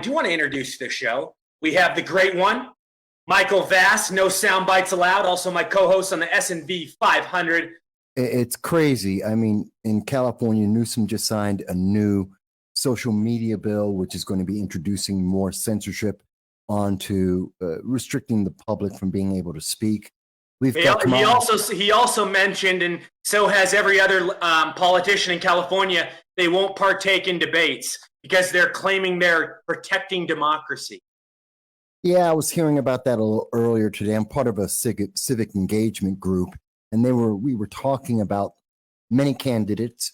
I do want to introduce the show. We have the great one, Michael Vass, no Soundbites allowed, also my co-host on the S&V 500. It's crazy. I mean, in California, Newsom just signed a new social media bill, which is going to be introducing more censorship onto restricting the public from being able to speak. He also mentioned, and so has every other politician in California, they won't partake in debates because they're claiming they're protecting democracy. Yeah, I was hearing about that a little earlier today. I'm part of a civic engagement group, and we were talking about many candidates,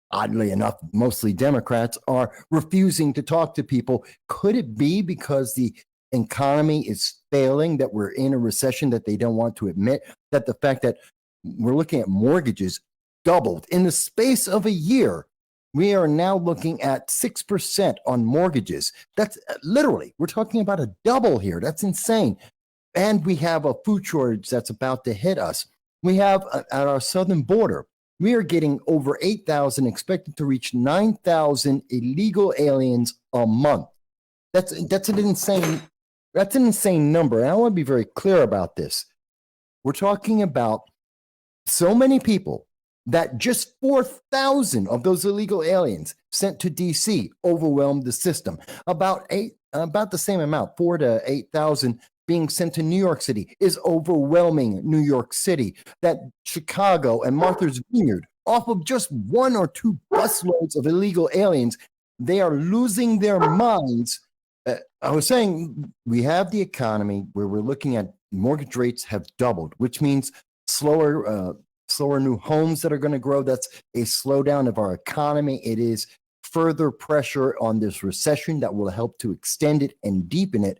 oddly enough, mostly Democrats, are refusing to talk to people. Could it be because the economy is failing, that we're in a recession that they don't want to admit, that the fact that we're looking at mortgages doubled in the space of a year? We are now looking at 6% on mortgages. That's literally, we're talking about a double here. That's insane. And we have a food shortage that's about to hit us. We have at our southern border, we are getting over 8,000, expected to reach 9,000 illegal aliens a month. That's an insane number. And I want to be very clear about this. We're talking about so many people that just 4,000 of those illegal aliens sent to DC overwhelmed the system. About the same amount, 4,000 to 8,000 being sent to New York City is overwhelming New York City. That Chicago and Martha's Vineyard, off of just 1 or 2 busloads of illegal aliens, they are losing their minds. I was saying we have the economy where we're looking at mortgage rates have doubled, which means slower new homes that are going to grow. That's a slowdown of our economy. It is further pressure on this recession that will help to extend it and deepen it.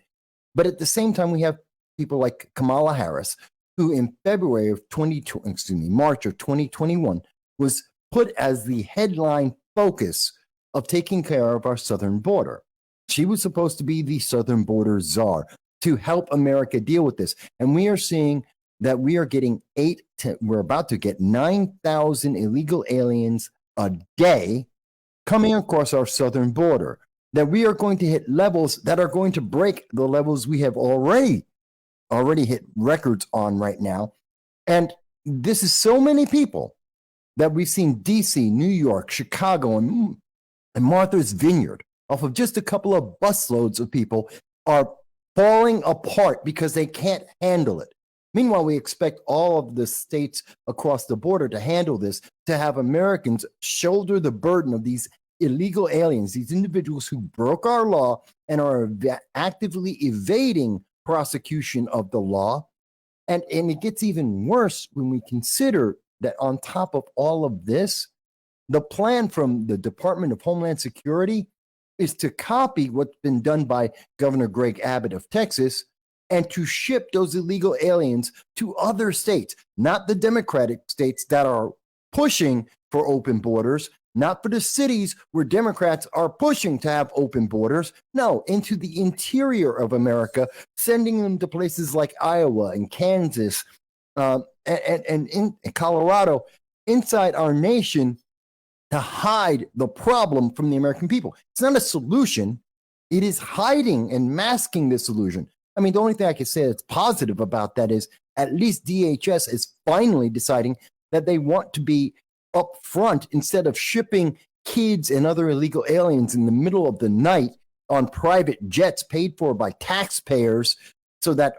But at the same time, we have people like Kamala Harris, who in March of 2021 was put as the headline focus of taking care of our southern border. She was supposed to be the southern border czar to help America deal with this. And we are seeing that we are getting we're about to get 9,000 illegal aliens a day coming across our southern border, that we are going to hit levels that are going to break the levels we have already hit records on right now. And this is so many people that we've seen DC, New York, Chicago, and Martha's Vineyard, off of just a couple of busloads of people, are falling apart because they can't handle it. Meanwhile, we expect all of the states across the border to handle this, to have Americans shoulder the burden of these illegal aliens, these individuals who broke our law and are actively evading prosecution of the law. And it gets even worse when we consider that on top of all of this, the plan from the Department of Homeland Security is to copy what's been done by Governor Greg Abbott of Texas and to ship those illegal aliens to other states, not the Democratic states that are pushing for open borders, not for the cities where Democrats are pushing to have open borders. No, into the interior of America, sending them to places like Iowa and Kansas and in Colorado, inside our nation, to hide the problem from the American people. It's not a solution. It is hiding and masking the solution. I mean, the only thing I can say that's positive about that is at least DHS is finally deciding that they want to be up front instead of shipping kids and other illegal aliens in the middle of the night on private jets paid for by taxpayers, so that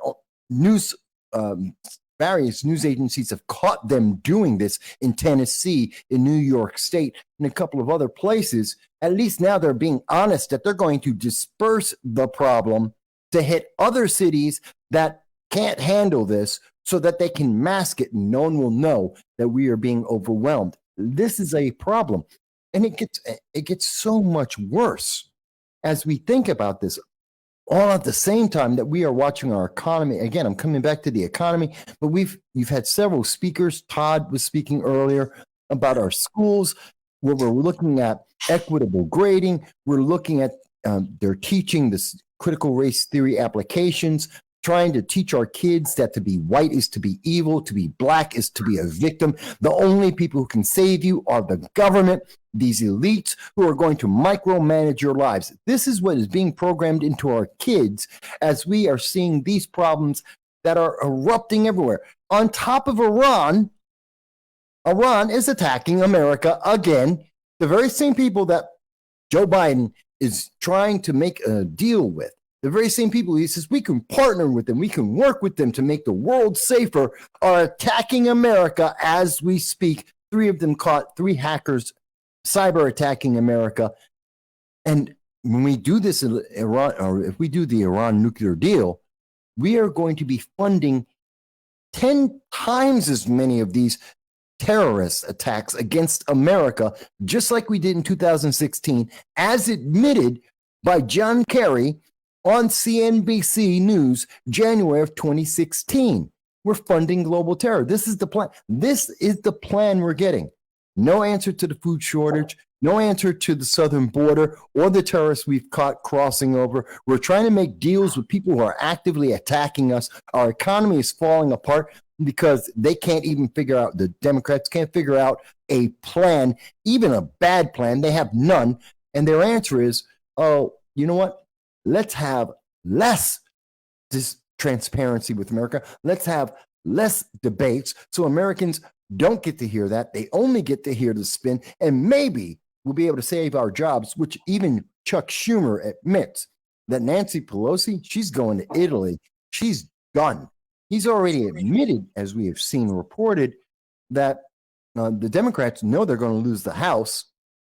various news agencies have caught them doing this in Tennessee, in New York State, and a couple of other places. At least now they're being honest that they're going to disperse the problem to hit other cities that can't handle this, so that they can mask it and no one will know that we are being overwhelmed. This is a problem. And it gets so much worse as we think about this, all at the same time that we are watching our economy. Again, I'm coming back to the economy, but you've had several speakers. Todd was speaking earlier about our schools, where we're looking at equitable grading. We're looking at they're teaching this critical race theory applications trying to teach our kids that to be white is to be evil, to be black is to be a victim. The only people who can save you are the government, these elites who are going to micromanage your lives. This is what is being programmed into our kids as we are seeing these problems that are erupting everywhere. On top of Iran is attacking America again. The very same people that Joe Biden is trying to make a deal with, the very same people he says we can partner with them, we can work with them to make the world safer, are attacking America as we speak. 3 of them caught, 3 hackers cyber attacking America. And when we do this in Iran, or if we do the Iran nuclear deal, we are going to be funding 10 times as many of these terrorist attacks against America, just like we did in 2016, as admitted by John Kerry on CNBC News, January of 2016. We're funding global terror. This is the plan. This is the plan we're getting. No answer to the food shortage, no answer to the southern border or the terrorists we've caught crossing over. We're trying to make deals with people who are actively attacking us. Our economy is falling apart because they can't even figure out, the Democrats can't figure out a plan, even a bad plan. They have none. And their answer is, oh, you know what? Let's have less transparency with America. Let's have less debates so Americans don't get to hear that. They only get to hear the spin, and maybe we'll be able to save our jobs, which even Chuck Schumer admits that Nancy Pelosi, she's going to Italy. She's done. He's already admitted, as we have seen reported, that the Democrats know they're going to lose the House.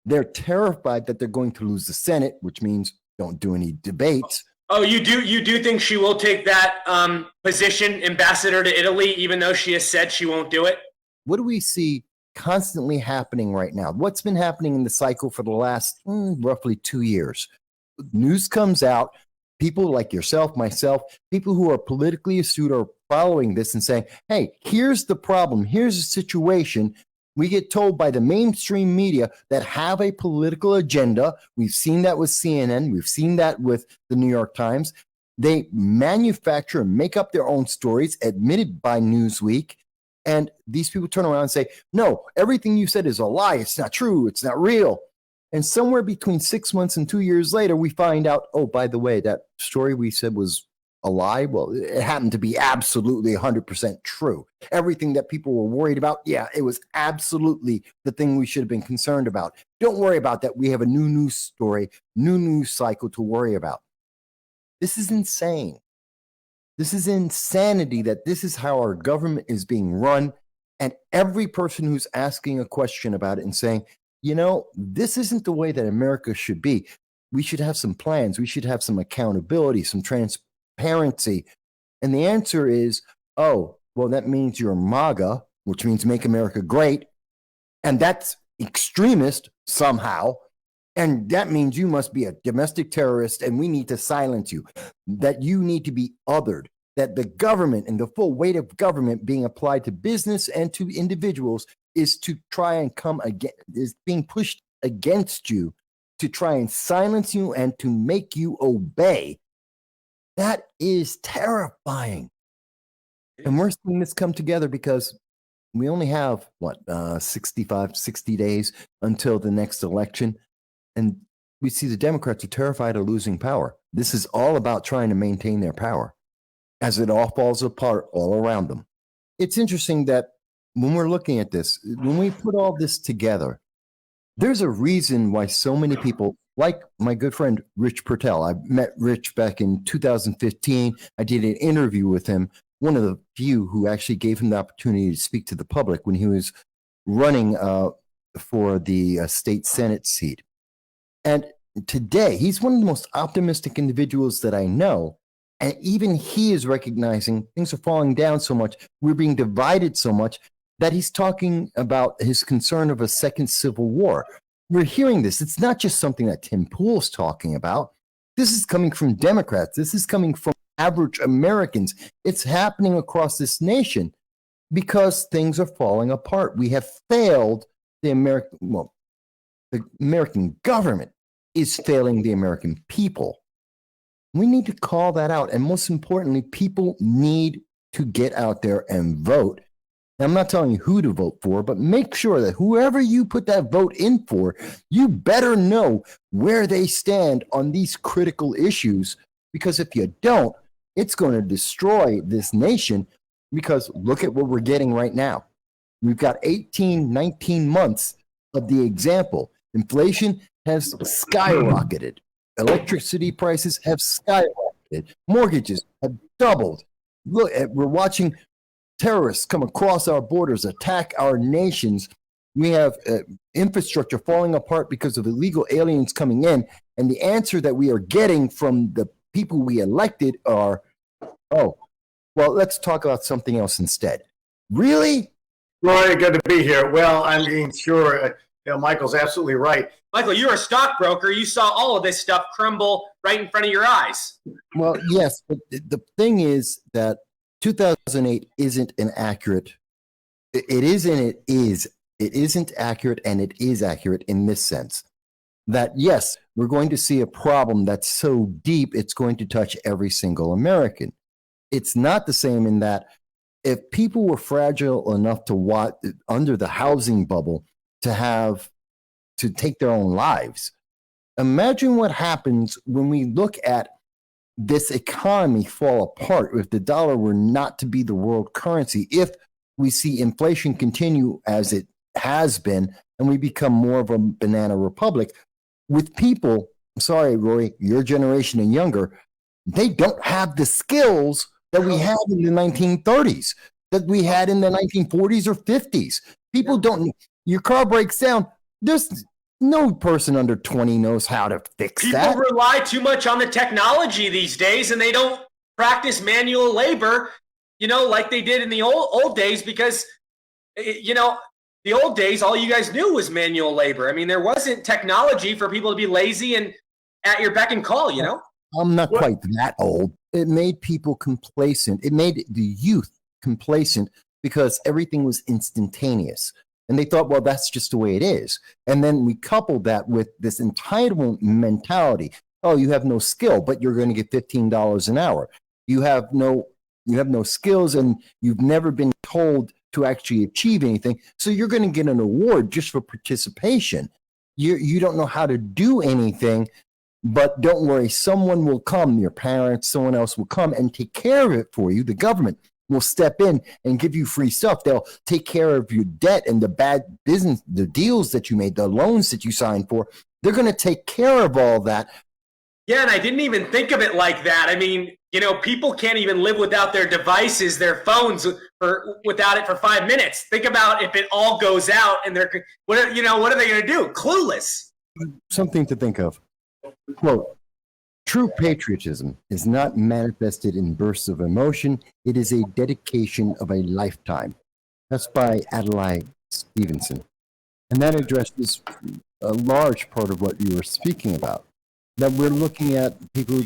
They're terrified that they're going to lose the Senate, which means don't do any debates. Oh, you do think she will take that position, ambassador to Italy, even though she has said she won't do it? What do we see constantly happening right now? What's been happening in the cycle for the last roughly 2 years? News comes out, people like yourself, myself, people who are politically astute are following this and saying, hey, here's the problem, here's the situation. We get told by the mainstream media that have a political agenda. We've seen that with CNN. We've seen that with the New York Times. They manufacture and make up their own stories, admitted by Newsweek. And these people turn around and say, no, everything you said is a lie. It's not true. It's not real. And somewhere between 6 months and 2 years later, we find out, oh, by the way, that story we said was a lie. Well, it happened to be absolutely 100% true. Everything that people were worried about, yeah, it was absolutely the thing we should have been concerned about. Don't worry about that. We have a new news story, new news cycle to worry about. This is insane. This is insanity that this is how our government is being run. And every person who's asking a question about it and saying, you know, this isn't the way that America should be. We should have some plans. We should have some accountability, some transparency. And the answer is, oh, well, that means you're MAGA, which means make America great. And that's extremist somehow. And that means you must be a domestic terrorist and we need to silence you, that you need to be othered, that the government and the full weight of government being applied to business and to individuals is to try and come again, is being pushed against you to try and silence you and to make you obey. That is terrifying. And we're seeing this come together because we only have, 60 days until the next election. And we see the Democrats are terrified of losing power. This is all about trying to maintain their power as it all falls apart all around them. It's interesting that when we're looking at this, when we put all this together, there's a reason why so many people, like my good friend Rich Pertel, I met Rich back in 2015. I did an interview with him, one of the few who actually gave him the opportunity to speak to the public when he was running for the state Senate seat. And today, he's one of the most optimistic individuals that I know. And even he is recognizing things are falling down so much, we're being divided so much, that he's talking about his concern of a second civil war. We're hearing this. It's not just something that Tim Pool's talking about. This is coming from Democrats. This is coming from average Americans. It's happening across this nation because things are falling apart. We have failed the American government is failing the American people. We need to call that out. And most importantly, people need to get out there and vote. And I'm not telling you who to vote for, but make sure that whoever you put that vote in for, you better know where they stand on these critical issues. Because if you don't, it's going to destroy this nation. Because look at what we're getting right now. We've got 18, 19 months of the example. Inflation has skyrocketed. Electricity prices have skyrocketed. Mortgages have doubled. Look, we're watching terrorists come across our borders, attack our nations. We have infrastructure falling apart because of illegal aliens coming in. And the answer that we are getting from the people we elected are, oh, well, let's talk about something else instead. Really? Rory, good to be here. Well, I mean, sure, Michael's absolutely right. Michael, you're a stockbroker. You saw all of this stuff crumble right in front of your eyes. Well, yes, but the thing is that 2008 isn't an accurate. It is and it is. It isn't accurate and it is accurate in this sense that, yes, we're going to see a problem that's so deep it's going to touch every single American. It's not the same in that if people were fragile enough to what under the housing bubble to take their own lives, imagine what happens when we look at this economy fall apart if the dollar were not to be the world currency, if we see inflation continue as it has been and we become more of a banana republic with people, sorry, Rory, your generation and younger, they don't have the skills that we had in the 1930s, that we had in the 1940s or 50s. People don't, your car breaks down. There's no person under 20 knows how to fix that. People rely too much on the technology these days, and they don't practice manual labor, like they did in the old days, because, the old days, all you guys knew was manual labor. I mean, there wasn't technology for people to be lazy and at your beck and call, I'm not quite that old. It made people complacent. It made the youth complacent because everything was instantaneous. And they thought, well, that's just the way it is. And then we coupled that with this entitlement mentality. Oh, you have no skill, but you're going to get $15 an hour. You have no skills and you've never been told to actually achieve anything. So you're going to get an award just for participation. You don't know how to do anything, but don't worry, someone will come, your parents, someone else will come and take care of it for you. The government will step in and give you free stuff. They'll take care of your debt and the bad business, the deals that you made, the loans that you signed for. They're going to take care of all that. Yeah, and I didn't even think of it like that. I mean, people can't even live without their devices, their phones, without it for 5 minutes. Think about if it all goes out and what are they going to do? Clueless. Something to think of. Quote, true patriotism is not manifested in bursts of emotion. It is a dedication of a lifetime. That's by Adlai Stevenson. And that addresses a large part of what you were speaking about. That we're looking at people,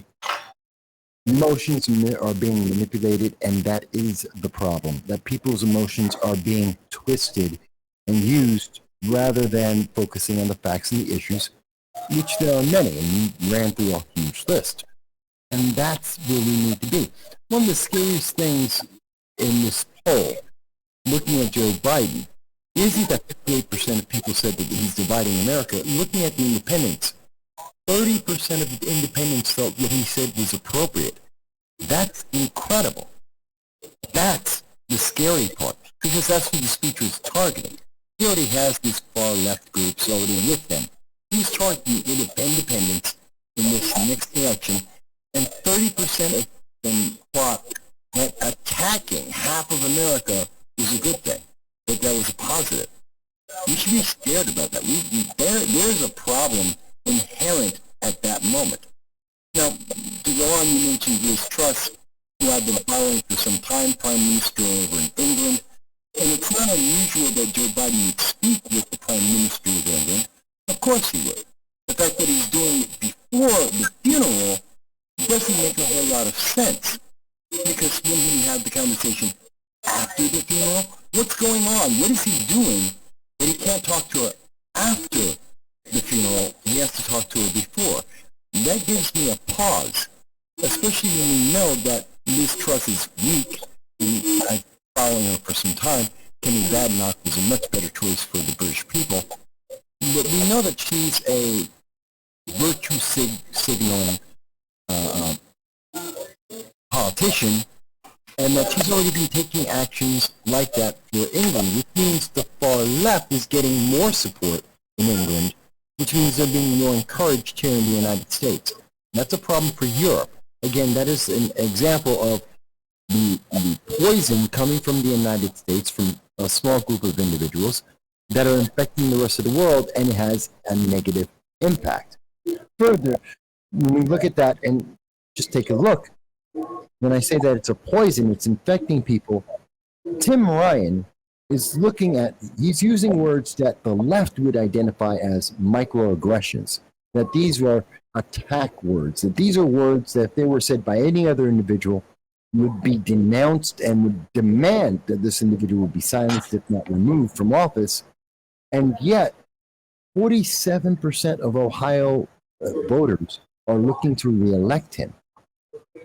emotions are being manipulated, and that is the problem. That people's emotions are being twisted and used rather than focusing on the facts and the issues, which there are many, and you ran through a huge list. And that's where we need to be. One of the scariest things in this poll, looking at Joe Biden, isn't that 58% of people said that he's dividing America. Looking at the independents, 30% of the independents felt what he said was appropriate. That's incredible. That's the scary part, because that's who the speech was targeting. He already has these far left groups already with him. He's targeting independents in this next election, and 30% of them thought that attacking half of America was a good thing, that was a positive. We should be scared about that. There's a problem inherent at that moment. Now, to go on, you mentioned Liz Truss, who I've been following for some time, Prime Minister over in England, and it's not unusual that Joe Biden would speak with the Prime Minister of England. Of course he would. The fact that he's doing it before the funeral doesn't make a whole lot of sense, because when he had the conversation after the funeral, what's going on? What is he doing that he can't talk to her after the funeral? He has to talk to her before. That gives me a pause, a especially when we know that Liz Truss is weak, and I've been following her for some time. Kenny Badenoch is a much better choice for the British people. But we know that she's a virtue signaling politician, and that she's already been taking actions like that for England, which means the far left is getting more support in England, which means they're being more encouraged here in the United States. That's a problem for Europe. Again, that is an example of the poison coming from the United States, from a small group of individuals that are infecting the rest of the world, and it has a negative impact. Further, when we look at that and just take a look, when I say that it's a poison, it's infecting people, Tim Ryan is he's using words that the left would identify as microaggressions, that these are attack words, that these are words that if they were said by any other individual would be denounced and would demand that this individual would be silenced, if not removed from office. And yet, 47% of Ohio voters are looking to reelect him.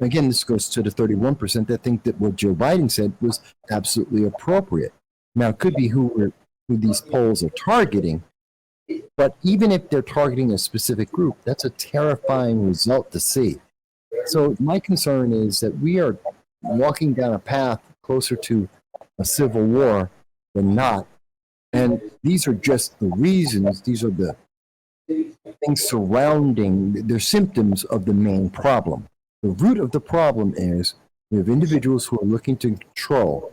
Again, this goes to the 31% that think that what Joe Biden said was absolutely appropriate. Now, it could be who these polls are targeting, but even if they're targeting a specific group, that's a terrifying result to see. So my concern is that we are walking down a path closer to a civil war than not. And these are just the reasons, these are the things surrounding, they're symptoms of the main problem. The root of the problem is we have individuals who are looking to control,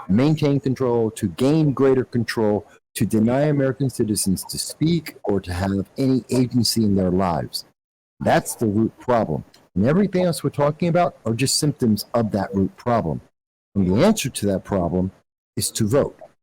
maintain control, to gain greater control, to deny American citizens to speak or to have any agency in their lives. That's the root problem. And everything else we're talking about are just symptoms of that root problem. And the answer to that problem is to vote.